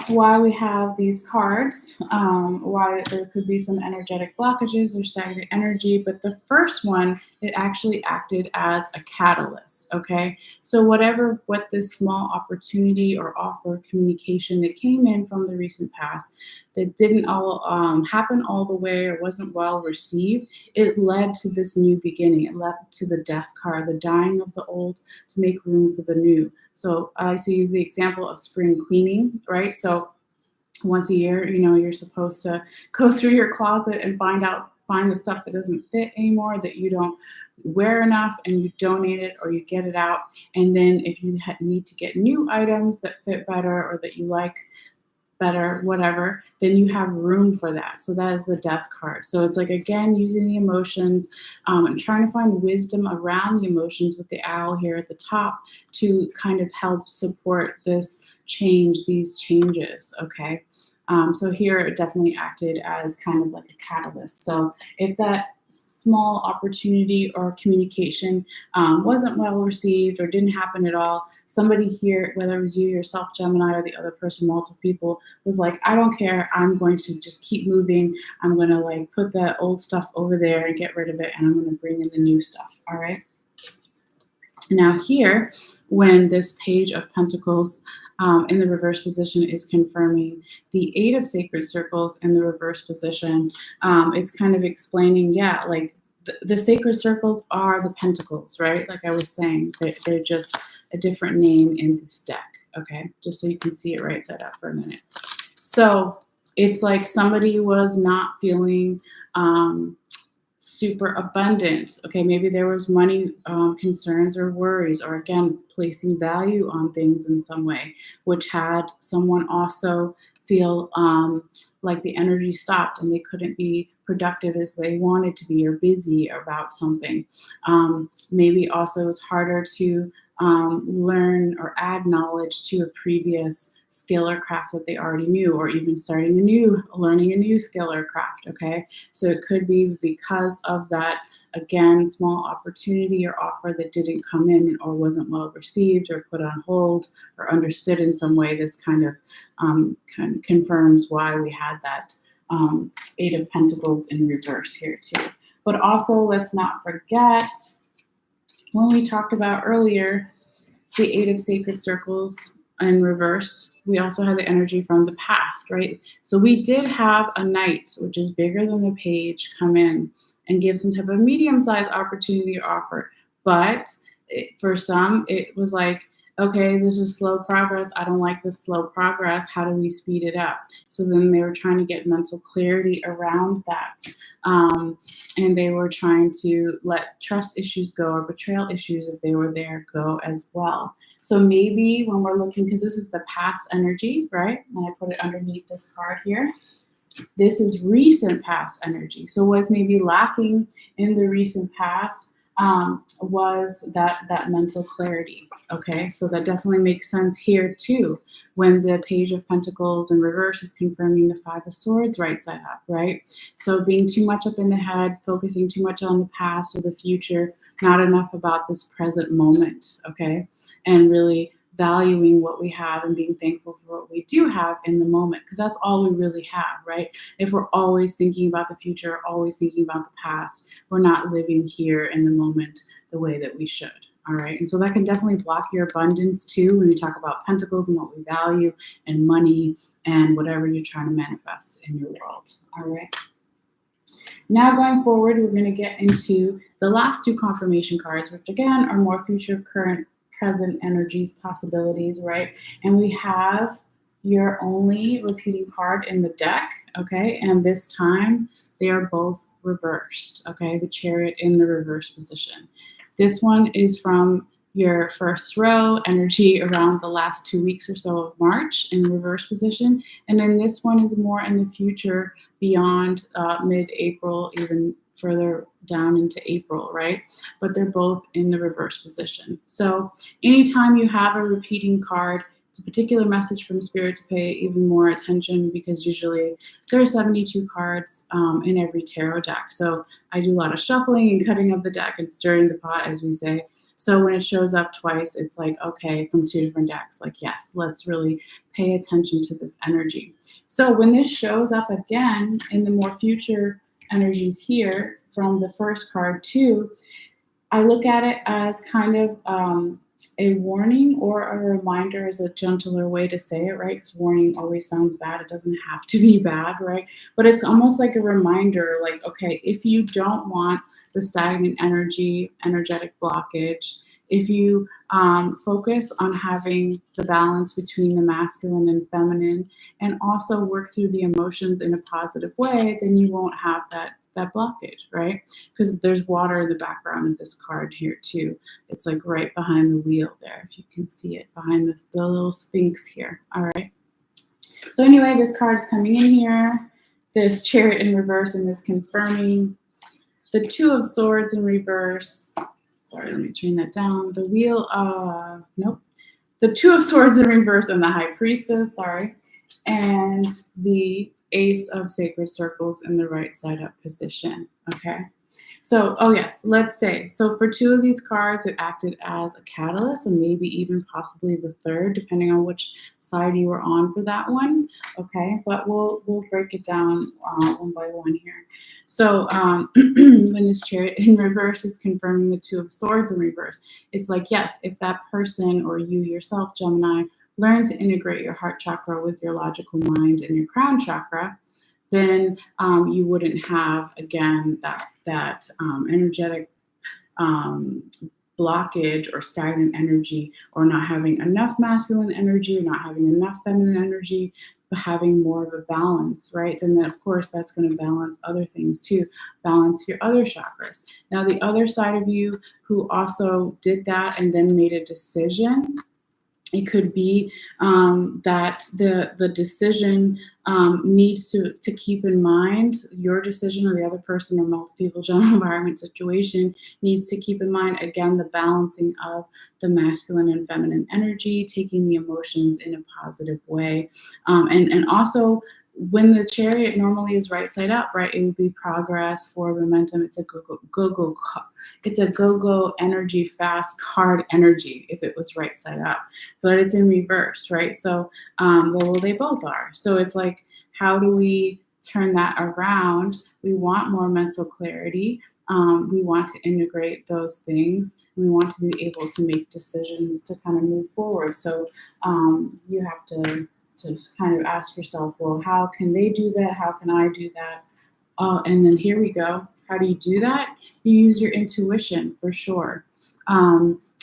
why we have these cards, why there could be some energetic blockages or stagnant energy. But the first one, it actually acted as a catalyst, okay? So what this small opportunity or offer communication that came in from the recent past that didn't all happen all the way or wasn't well received, it led to this new beginning. It led to the Death card, the dying of the old to make room for the new. So I like to use the example of spring cleaning, right? So once a year, you're supposed to go through your closet and find the stuff that doesn't fit anymore, that you don't wear enough, and you donate it or you get it out. And then if you need to get new items that fit better or that you like better, whatever, then you have room for that. So that is the death card. So it's like, again, using the emotions and trying to find wisdom around the emotions with the owl here at the top to kind of help support this change, these changes. Okay. So here it definitely acted as kind of like a catalyst. So if that small opportunity or communication wasn't well received or didn't happen at all, somebody here, whether it was you yourself, Gemini, or the other person, multiple people, was like, I don't care. I'm going to just keep moving. I'm going to like put that old stuff over there and get rid of it. And I'm going to bring in the new stuff. All right. Now here, when this Page of Pentacles in the reverse position is confirming the Eight of Sacred Circles in the reverse position, it's kind of explaining, yeah, like the sacred circles are the pentacles, right? Like I was saying, they're just a different name in this deck, okay? Just so you can see it right side up for a minute. So it's like somebody was not feeling super abundant. Okay, maybe there was money concerns or worries, or again, placing value on things in some way, which had someone also feel like the energy stopped and they couldn't be productive as they wanted to be or busy about something. Maybe also it's harder to learn or add knowledge to a previous skill or craft that they already knew, or even learning a new skill or craft. Okay, so it could be because of that, again, small opportunity or offer that didn't come in or wasn't well received or put on hold or understood in some way. This kind of confirms why we had that Eight of Pentacles in reverse here too. But also, let's not forget, when we talked about earlier, the Eight of Sacred Circles in reverse, we also had the energy from the past, right? So we did have a Knight, which is bigger than the Page, come in and give some type of medium-sized opportunity or offer. But for some, it was like, okay, this is slow progress. I don't like this slow progress. How do we speed it up? So then they were trying to get mental clarity around that. And they were trying to let trust issues go, or betrayal issues, if they were there, go as well. So maybe when we're looking, because this is the past energy, right? And I put it underneath this card here. This is recent past energy. So what's maybe lacking in the recent past was that mental clarity. Okay, so that definitely makes sense here too, when the Page of Pentacles in reverse is confirming the Five of Swords right side up, right? So being too much up in the head, focusing too much on the past or the future, not enough about this present moment, okay? And really valuing what we have and being thankful for what we do have in the moment, because that's all we really have, right? If we're always thinking about the future, always thinking about the past, we're not living here in the moment the way that we should. All right. And so that can definitely block your abundance too, when you talk about pentacles and what we value and money and whatever you're trying to manifest in your world. All right. Now going forward, we're going to get into the last two confirmation cards, which again are more future, current, present energies, possibilities, right? And we have your only repeating card in the deck, okay? And this time they are both reversed, okay? The Chariot in the reverse position. This one is from your first row energy around the last 2 weeks or so of March in reverse position. And then this one is more in the future, beyond mid-April, even further down into April, right? But they're both in the reverse position. So anytime you have a repeating card, it's a particular message from Spirit to pay even more attention, because usually there are 72 cards in every tarot deck. So I do a lot of shuffling and cutting up the deck and stirring the pot, as we say. So when it shows up twice, it's like, okay, from two different decks, like, yes, let's really pay attention to this energy. So when this shows up again in the more future energies here from the first card too, I look at it as kind of a warning, or a reminder is a gentler way to say it, right? Because warning always sounds bad. It doesn't have to be bad, right? But it's almost like a reminder, like, okay, if you don't want the stagnant energy, energetic blockage, If you focus on having the balance between the masculine and feminine, and also work through the emotions in a positive way, then you won't have that blockage, right? Because there's water in the background of this card here too. It's like right behind the wheel there, if you can see it, behind the little sphinx here. All right. So anyway, this card is coming in here. This Chariot in reverse and this confirming. The Two of Swords in reverse. Sorry, let me turn that down. The Wheel, nope. The Two of Swords in reverse and the High Priestess, sorry. And the Ace of Sacred Circles in the right side up position, okay? So, oh yes, let's say, so for two of these cards, it acted as a catalyst and maybe even possibly the third, depending on which side you were on for that one, okay? But we'll break it down one by one here. So when this Chariot in reverse is confirming the Two of Swords in reverse, it's like, yes, if that person or you yourself, Gemini, learn to integrate your heart chakra with your logical mind and your crown chakra, then you wouldn't have, again, that energetic blockage or stagnant energy, or not having enough masculine energy, or not having enough feminine energy, but having more of a balance, right? Then of course that's going to balance other things too, balance your other chakras. Now the other side of you who also did that and then made a decision, it could be that the decision needs to keep in mind your decision, or the other person or multiple general environment situation needs to keep in mind, again, the balancing of the masculine and feminine energy, taking the emotions in a positive way. And also, when the Chariot normally is right side up, right, it would be progress, forward momentum. It's a go-go it's a go-go energy, fast card energy if it was right side up, but it's in reverse, right? So, well, they both are. So it's like, how do we turn that around? We want more mental clarity. We want to integrate those things. We want to be able to make decisions to kind of move forward. So you have to just kind of ask yourself, well, how can they do that? How can I do that? And then here we go. How do you do that? You use your intuition for sure.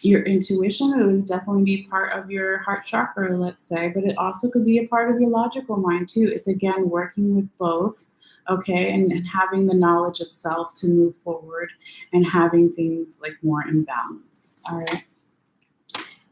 Your intuition, it would definitely be part of your heart chakra, let's say, but it also could be a part of your logical mind too. It's again working with both, okay, and having the knowledge of self to move forward and having things like more in balance. All right.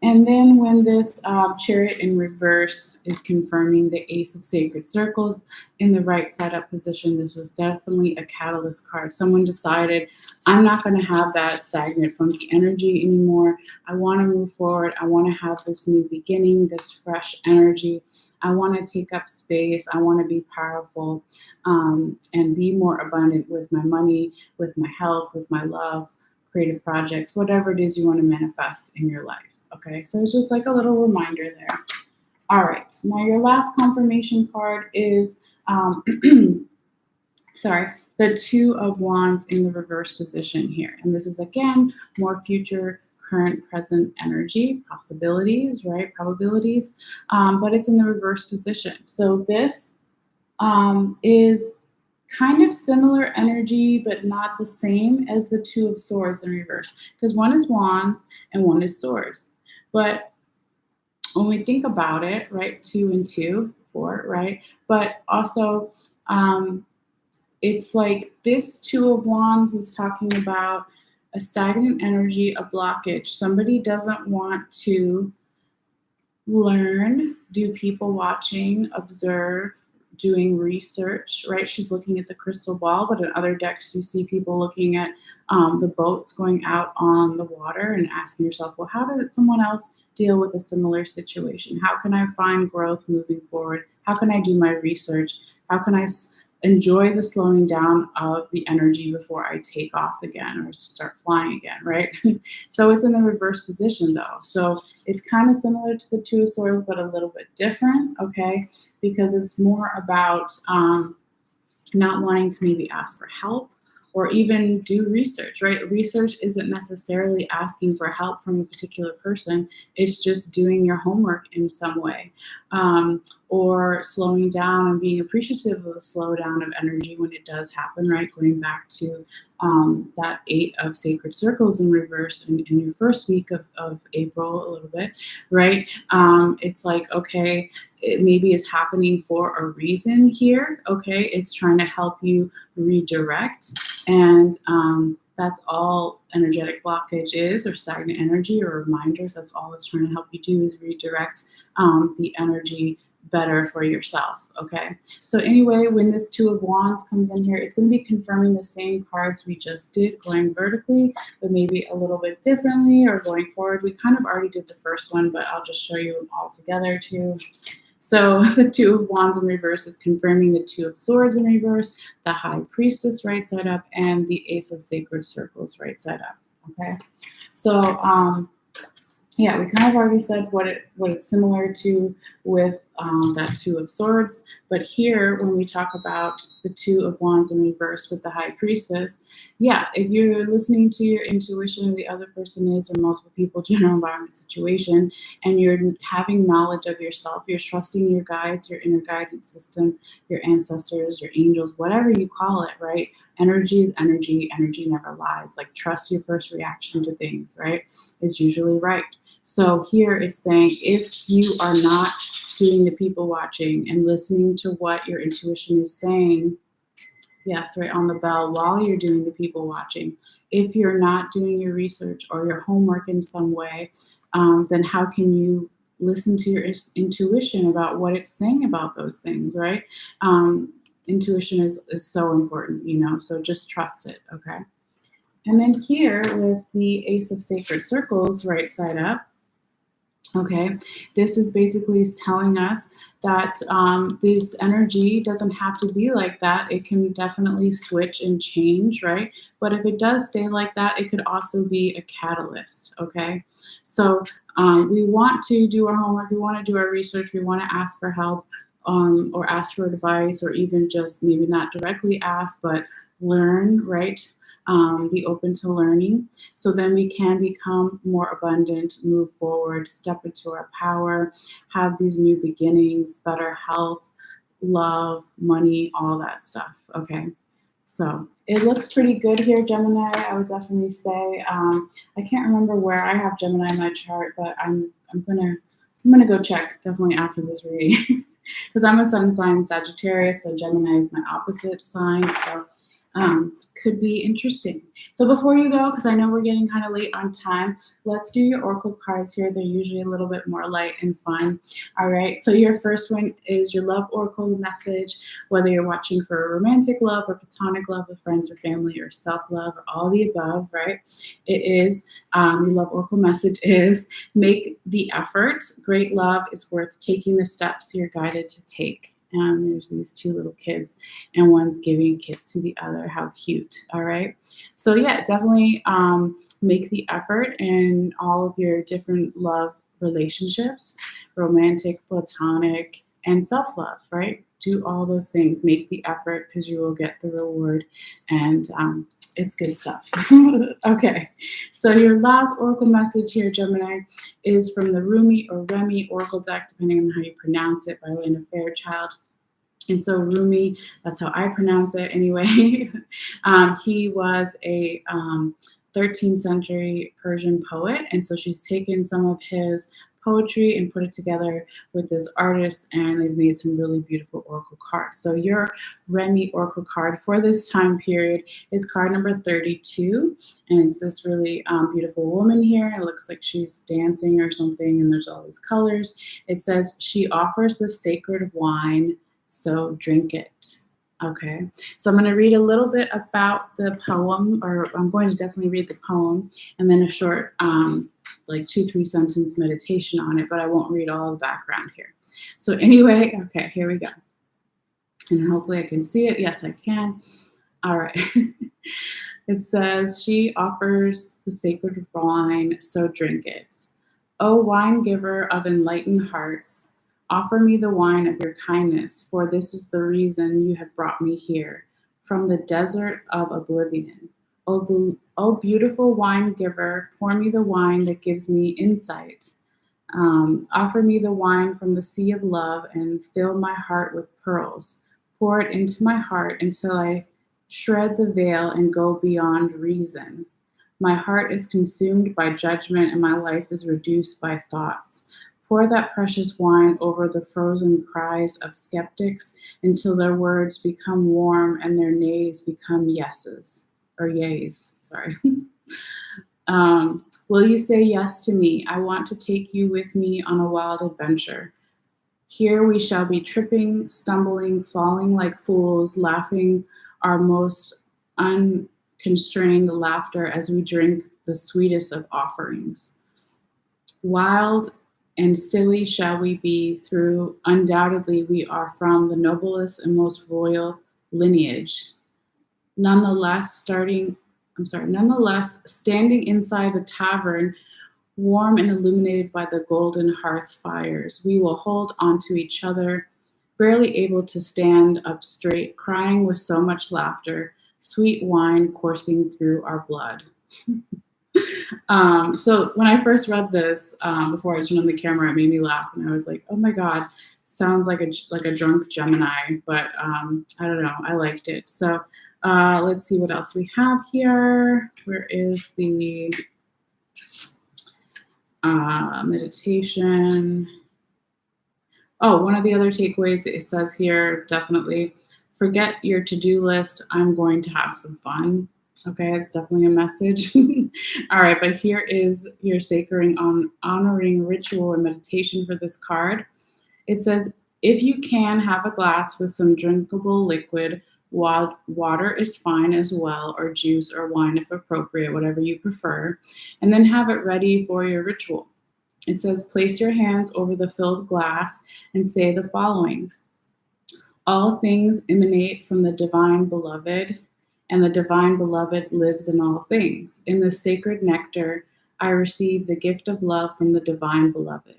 And then when this Chariot in reverse is confirming the Ace of Sacred Circles in the right side up position, this was definitely a catalyst card. Someone decided, I'm not going to have that stagnant, funky energy anymore. I want to move forward. I want to have this new beginning, this fresh energy. I want to take up space. I want to be powerful and be more abundant with my money, with my health, with my love, creative projects, whatever it is you want to manifest in your life. Okay, so it's just like a little reminder there. All right, now your last confirmation card is, sorry, the Two of Wands in the reverse position here. And this is, again, more future, current, present energy, possibilities, right, probabilities, but it's in the reverse position. So this is kind of similar energy, but not the same as the Two of Swords in reverse, because one is Wands and one is Swords. But when we think about it, right, 2 and 2, 4, right? But also, it's like this Two of Wands is talking about a stagnant energy, a blockage. Somebody doesn't want to learn, do people watching, observe, doing research, right? She's looking at the crystal ball, but in other decks, you see people looking at the boats going out on the water and asking yourself, well, how did someone else deal with a similar situation? How can I find growth moving forward? How can I do my research? How can I enjoy the slowing down of the energy before I take off again or start flying again, right? So it's in the reverse position though. So it's kind of similar to the Two of Swords, but a little bit different, okay? Because it's more about not wanting to maybe ask for help or even do research, right? Research isn't necessarily asking for help from a particular person. It's just doing your homework in some way. or slowing down and being appreciative of the slowdown of energy when it does happen, right? Going back to that 8 of sacred circles in reverse in your first week of April, a little bit, right? It's like, okay, it maybe is happening for a reason here, okay? It's trying to help you redirect, and that's all energetic blockage is, or stagnant energy, or reminders. That's all it's trying to help you do, is redirect the energy better for yourself. Okay. So anyway, when this 2 of Wands comes in here, it's going to be confirming the same cards we just did, going vertically, but maybe a little bit differently, or going forward. We kind of already did the first one, but I'll just show you them all together too. So the 2 of Wands in reverse is confirming the 2 of Swords in reverse, the High Priestess right side up, and the Ace of Sacred Circles right side up. Okay. So yeah, we kind of already said what it's similar to with that 2 of Swords. But here, when we talk about the 2 of Wands in reverse with the High Priestess, yeah, if you're listening to your intuition, and the other person is, or multiple people, general environment situation, and you're having knowledge of yourself, you're trusting your guides, your inner guidance system, your ancestors, your angels, whatever you call it, right? Energy is energy. Energy never lies. Like, trust your first reaction to things, right? Is usually right. So here it's saying, if you are not doing the people watching and listening to what your intuition is saying, yes, right on the bell, while you're doing the people watching, if you're not doing your research or your homework in some way, then how can you listen to your intuition about what it's saying about those things, right? Intuition is so important, so just trust it, okay? And then here with the Ace of Sacred Circles right side up, okay, this is basically telling us that this energy doesn't have to be like that. It can definitely switch and change, right? But if it does stay like that, it could also be a catalyst, okay? So we want to do our homework, we want to do our research, we want to ask for help, or ask for advice, or even just maybe not directly ask, but learn, right? Be open to learning, so then we can become more abundant, move forward, step into our power, have these new beginnings, better health, love, money, all that stuff. Okay, so it looks pretty good here, Gemini. I would definitely say. I can't remember where I have Gemini in my chart, but I'm gonna go check definitely after this reading, because I'm a sun sign Sagittarius, so Gemini is my opposite sign. So could be interesting. So before you go, because I know we're getting kind of late on time, let's do your oracle cards here. They're usually a little bit more light and fun. All right, so your first one is your love oracle message, whether you're watching for romantic love or platonic love with friends or family, or self-love, or all the above, right? It is, your love oracle message is, make the effort. Great love is worth taking the steps you're guided to take. And there's these 2 little kids, and one's giving a kiss to the other. How cute. All right. So yeah, definitely make the effort in all of your different love relationships, romantic, platonic, and self-love, right? Do all those things. Make the effort, because you will get the reward, and it's good stuff. Okay. So your last oracle message here, Gemini, is from the Rumi or Remy oracle deck, depending on how you pronounce it, by Elena Fairchild. And so Rumi, that's how I pronounce it anyway. He was a 13th century Persian poet. And so she's taken some of his poetry and put it together with this artist, and they've made some really beautiful oracle cards. So your Remy oracle card for this time period is card number 32. And it's this really beautiful woman here. It looks like she's dancing or something, and there's all these colors. It says, she offers the sacred wine, so drink it. Okay, so I'm going to read a little bit about the poem, or I'm going to definitely read the poem, and then a short, like 2-3 sentence meditation on it, but I won't read all the background here. So anyway, okay, here we go. And hopefully I can see it. Yes, I can. All right. It says, she offers the sacred wine, so drink it. O wine giver of enlightened hearts, offer me the wine of your kindness, for this is the reason you have brought me here, from the desert of oblivion. O beautiful wine giver, pour me the wine that gives me insight. Offer me the wine from the sea of love and fill my heart with pearls. Pour it into my heart until I shred the veil and go beyond reason. My heart is consumed by judgment and my life is reduced by thoughts. Pour that precious wine over the frozen cries of skeptics until their words become warm and their nays become yeses, or yays, sorry. Will you say yes to me? I want to take you with me on a wild adventure. Here we shall be tripping, stumbling, falling like fools, laughing our most unconstrained laughter as we drink the sweetest of offerings. Wild and silly shall we be, through undoubtedly we are from the noblest and most royal lineage. Nonetheless, standing inside the tavern, warm and illuminated by the golden hearth fires, we will hold on to each other, barely able to stand up straight, crying with so much laughter, sweet wine coursing through our blood. So when I first read this, before I turned on the camera, it made me laugh, and I was like, "Oh my god, sounds like a drunk Gemini." But I don't know, I liked it. So let's see what else we have here. Where is the meditation? Oh, one of the other takeaways it says here, definitely forget your to-do list. I'm going to have some fun. Okay, it's definitely a message. All right, but here is your sacred honoring ritual and meditation for this card. It says, if you can, have a glass with some drinkable liquid. Water is fine as well, or juice or wine if appropriate, whatever you prefer. And then have it ready for your ritual. It says, place your hands over the filled glass and say the following. All things emanate from the divine beloved, and the divine beloved lives in all things. In the sacred nectar, I receive the gift of love from the divine beloved.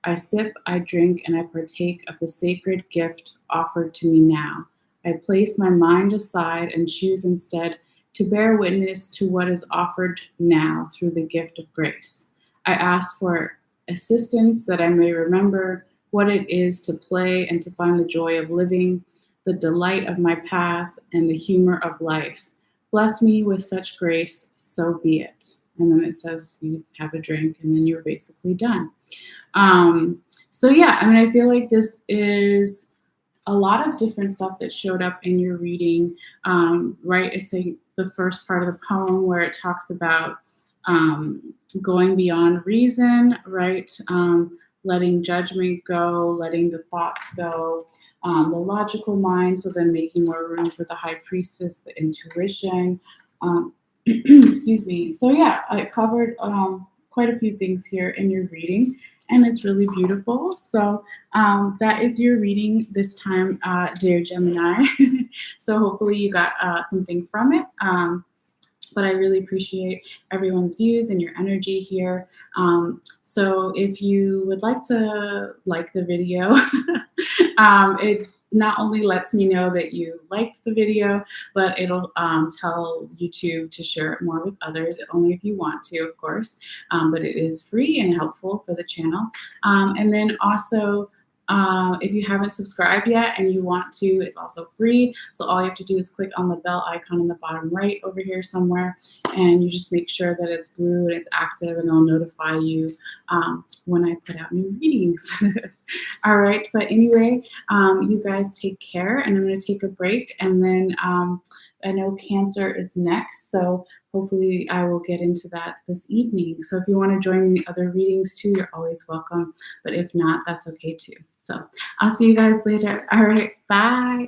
I sip, I drink, and I partake of the sacred gift offered to me now. I place my mind aside and choose instead to bear witness to what is offered now through the gift of grace. I ask for assistance that I may remember what it is to play and to find the joy of living, the delight of my path, and the humor of life. Bless me with such grace, so be it. And then it says you have a drink, and then you're basically done. So yeah, I mean, I feel like this is a lot of different stuff that showed up in your reading, right? It's like the first part of the poem where it talks about going beyond reason, right? Letting judgment go, letting the thoughts go, the logical mind, so then making more room for the high priestess, the intuition. Excuse me. So yeah, I covered quite a few things here in your reading, and it's really beautiful. So that is your reading this time, dear Gemini. So hopefully you got something from it. But I really appreciate everyone's views and your energy here. So if you would like to like the video, it not only lets me know that you liked the video, but it'll tell YouTube to share it more with others, only if you want to, of course. But it is free and helpful for the channel. And then also, if you haven't subscribed yet and you want to, it's also free. So all you have to do is click on the bell icon in the bottom right over here somewhere, and you just make sure that it's blue and it's active, and it'll notify you when I put out new readings. All right, but anyway, you guys take care, and I'm going to take a break, and then I know Cancer is next, so hopefully I will get into that this evening. So if you want to join me in other readings too, you're always welcome. But if not, that's okay too. So I'll see you guys later. All right, bye.